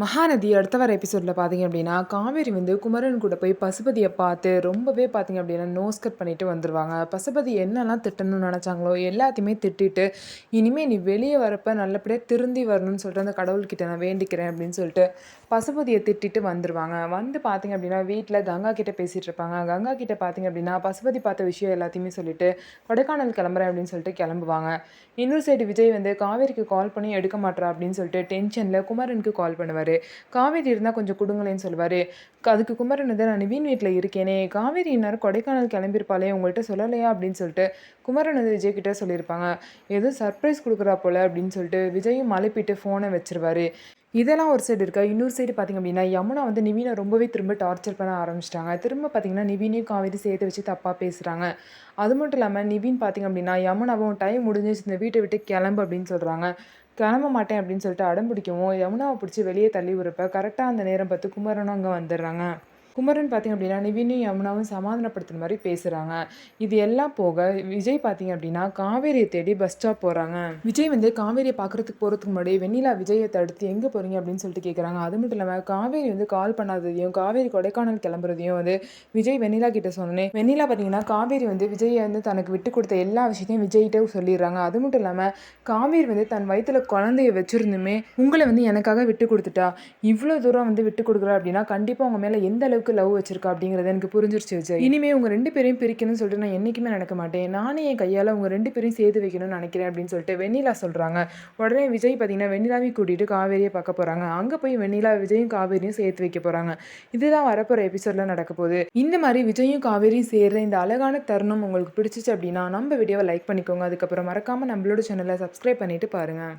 மகாநதி அடுத்த வர எபிசோடில் பார்த்தீங்க அப்படின்னா காவேரி வந்து குமரன் கூட போய் பசுபதியை பார்த்து ரொம்பவே பார்த்தீங்க அப்படின்னா நோஸ் கட் பண்ணிட்டு வந்துடுவாங்க. பசுபதி என்னெல்லாம் திட்டணும்னு நினச்சாங்களோ எல்லாத்தையுமே திட்டிட்டு இனிமேல் நீ வெளியே வரப்ப நல்லபடியாக திருந்தி வரணும்னு சொல்லிட்டு அந்த கடவுள்கிட்ட நான் வேண்டிக்கிறேன் அப்படின்னு சொல்லிட்டு பசுபதியை திட்டிட்டு வந்துடுவாங்க. வந்து பார்த்தீங்க அப்படின்னா வீட்டில் கங்கா கிட்ட பேசிகிட்டு இருப்பாங்க. கங்கா கிட்ட பார்த்தீங்க அப்படின்னா பசுபதி பார்த்த விஷயம் எல்லாத்தையுமே சொல்லிட்டு கொடைக்கானல் கிளம்புறேன் அப்படின்னு சொல்லிட்டு கிளம்புவாங்க. இன்னொரு சைடு விஜய் வந்து காவேரிக்கு கால் பண்ணி எடுக்க மாட்டா அப்படின்னு சொல்லிட்டு டென்ஷனில் குமரனுக்கு கால் பண்ணுவார். காவேரி இருந்தால் கொஞ்சம் கொடுங்களேன்னு சொல்லுவார். அதுக்கு குமரன் வந்து நான் நிவின் வீட்டில் இருக்கேனே, காவேரி இந்நேரம் கொடைக்கானல் கிளம்பியிருப்பாளே உங்கள்கிட்ட சொல்லலையா அப்படின்னு சொல்லிட்டு குமரன் வந்து விஜய் கிட்டே சொல்லியிருப்பாங்க. ஏதோ சர்ப்ரைஸ் கொடுக்குறா போல அப்படின்னு சொல்லிட்டு விஜயும் மலைப்பிட்டு ஃபோனை வச்சிருவாரு. இதெல்லாம் ஒரு சைடு இருக்கா. இன்னொரு சைடு பார்த்திங்க அப்படின்னா யமுனா வந்து நிவினை ரொம்பவே திரும்ப டார்ச்சர் பண்ண ஆரம்பிச்சிட்டாங்க. திரும்ப பார்த்திங்கன்னா நிவினையும் காவேரி சேர்த்து வச்சு தப்பாக பேசுகிறாங்க. அது மட்டும் இல்லாமல் நிவின் பார்த்திங்க அப்படின்னா யமுனாவும் டைம் முடிஞ்சிச்சு இந்த வீட்டை விட்டு கிளம்பு அப்படின்னு சொல்கிறாங்க. கிளம்ப மாட்டேன் அப்படின்னு சொல்லிட்டு அடம் பிடிக்கவும் யமுனாவை பிடிச்சி வெளியே தள்ளி விடுறப்ப கரெக்டாக அந்த நேரம் பார்த்து குமரனும் அங்கே வந்துடுறாங்க. குமரன் பார்த்திங்க அப்படின்னா நிவினையும் யமுனாவும் சமாதானப்படுத்துகிற மாதிரி பேசுகிறாங்க. இது எல்லாம் போக விஜய் பார்த்திங்க அப்படின்னா காவேரியை தேடி பஸ் ஸ்டாப் போகிறாங்க. விஜய் வந்து காவேரியை பார்க்குறதுக்கு போகிறதுக்கு முன்னாடி வெண்ணிலா விஜயை தடுத்து எங்கே போகிறீங்க அப்படின்னு சொல்லிட்டு கேட்குறாங்க. அது மட்டும் இல்லாமல் காவேரி வந்து கால் பண்ணாததையும் காவேரி கொடைக்கானல் கிளம்புறதையும் வந்து விஜய் வெண்ணிலா கிட்ட சொன்னேன். வெண்ணிலா பார்த்தீங்கன்னா காவேரி வந்து விஜயை வந்து தனக்கு விட்டு கொடுத்த எல்லா விஷயத்தையும் விஜய்கிட்ட சொல்லிடுறாங்க. அது மட்டும் இல்லாமல் காவேரி வந்து தன் வயிற்றுல குழந்தைய வச்சுருந்துமே உங்களை வந்து எனக்காக விட்டு கொடுத்துட்டா, இவ்வளோ தூரம் வந்து விட்டு கொடுக்குறா அப்படின்னா கண்டிப்பாக உங்கள் மேலே எந்த அளவுக்கு லவ் வச்சிருக்கா அப்படிங்கிறது எனக்கு புரிஞ்சிருச்சு விஜய். இனிமே உங்க 2 பேரையும் பிரிக்கணும்னு சொல்லிட்டு நான் என்னைக்குமே நடக்க மாட்டேன். நானே என் கையால் உங்க 2 பேரையும் சேர்த்து வைக்கணும்னு நினைக்கிறேன் அப்படின்னு சொல்லிட்டு வெண்ணிலா சொல்கிறாங்க. உடனே விஜய் பார்த்தீங்கன்னா வெண்ணிலாவையும் கூட்டிகிட்டு காவேரியை பார்க்க போகிறாங்க. அங்கே போய் வெண்ணிலா விஜயும் காவேரியும் சேர்த்து வைக்க போகிறாங்க. இதுதான் வரப்போகிற எபிசோடில் நடக்க போகுது. இந்த மாதிரி விஜயும் காவேரியும் சேர்ற இந்த அழகான தருணம் உங்களுக்கு பிடிச்சிச்சு அப்படின்னா நம்ம வீடியோவை லைக் பண்ணிக்கோங்க. அதுக்கப்புறம் மறக்காமல் நம்மளோட சேனலை சப்ஸ்கிரைப் பண்ணிட்டு பாருங்கள்.